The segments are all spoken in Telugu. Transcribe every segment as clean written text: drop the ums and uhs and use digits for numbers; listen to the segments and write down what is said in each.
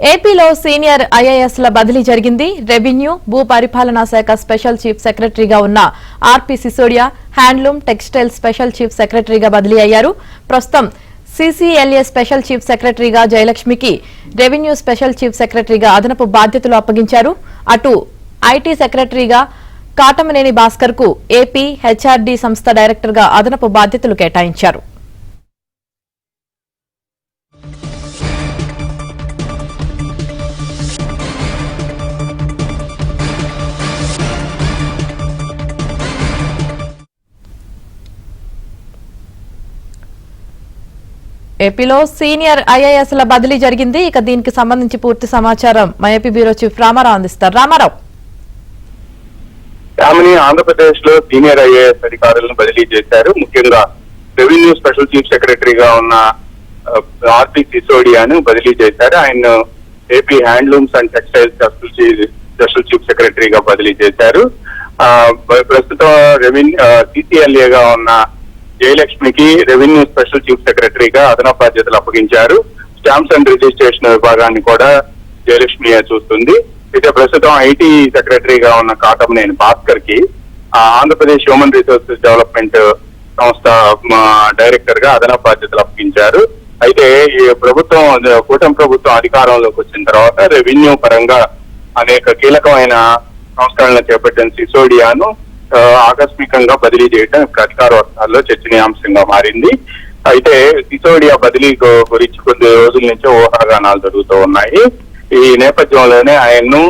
ఏపీలో సీనియర్ ఐఏఎస్ల బదిలీ జరిగింది. రెవెన్యూ, భూ పరిపాలనా శాఖ స్పెషల్ చీఫ్ సెక్రటరీగా ఉన్న RP Sisodia handloom, textile special chief సెక్రటరీగా బదిలీ అయ్యారు. ప్రస్తుతం సీసీఎల్ఏ స్పెషల్ చీఫ్ సెక్రటరీగా జయలక్ష్మికి, రెవెన్యూ స్పెషల్ చీఫ్ సెక్రటరీగా అదనపు బాధ్యతలు అప్పగించారు. అటు ఐటీ సెక్రటరీగా కాటమనేని భాస్కర్ కు ఏపీ హెచ్ఆర్డీ సంస్థ డైరెక్టర్గా అదనపు బాధ్యతలు కేటాయించారు. ఏపీలో సీనియర్ ఐఏఎస్ల బదిలీ జరిగింది. ఇక దీనికి సంబంధించి పూర్తి సమాచారం మా ఏపీ బ్యూరో చీఫ్ రామారావు అందిస్తారు. రామారావు. ఆంధ్రప్రదేశ్ లో సీనియర్ ఐఏఎస్ అధికారులను బదిలీ చేశారు. ముఖ్యంగా రెవెన్యూ స్పెషల్ చీఫ్ సెక్రటరీగా ఉన్న ఆర్పి సిసోడియాను బదిలీ చేశారు. ఆయన AP handlooms and textiles special chief సెక్రటరీగా బదిలీ చేశారు. ప్రస్తుతం సిసిఎల్ఏగా ఉన్న జయలక్ష్మికి రెవెన్యూ స్పెషల్ చీఫ్ సెక్రటరీగా అదనపు బాధ్యతలు అప్పగించారు. స్టాంప్స్ అండ్ రిజిస్ట్రేషన్ విభాగాన్ని కూడా జయలక్ష్మి చూస్తుంది. అయితే ప్రస్తుతం ఐటీ సెక్రటరీగా ఉన్న కాటమనేని భాస్కర్ కి ఆంధ్రప్రదేశ్ హ్యూమన్ రిసోర్సెస్ డెవలప్మెంట్ సంస్థ డైరెక్టర్ గా అదనపు బాధ్యతలు అప్పగించారు. అయితే ఈ కూటమి ప్రభుత్వం అధికారంలోకి వచ్చిన తర్వాత రెవెన్యూ పరంగా అనేక కీలకమైన సంస్కరణలు చేపట్టిన సిసోడియాను ఆకస్మికంగా బదిలీ చేయడం ఇప్పుడు అధికార వర్గాల్లో చర్చనీయాంశంగా మారింది. అయితే సిసోడియా బదిలీ గురించి కొద్ది రోజుల నుంచే ఊహాగానాలు జరుగుతూ ఉన్నాయి. ఈ నేపథ్యంలోనే ఆయన్ను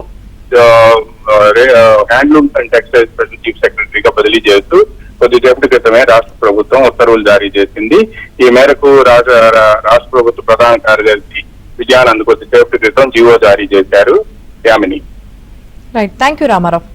handlooms and textiles special chief సెక్రటరీగా బదిలీ చేస్తూ కొద్దిసేపటి క్రితమే రాష్ట్ర ప్రభుత్వం ఉత్తర్వులు జారీ చేసింది. ఈ మేరకు రాష్ట్ర ప్రభుత్వ ప్రధాన కార్యదర్శి విజయానంద్ కొద్దిసేపటి క్రితం జీవో జారీ చేశారు. Yamini. Right, thank you Ramarao.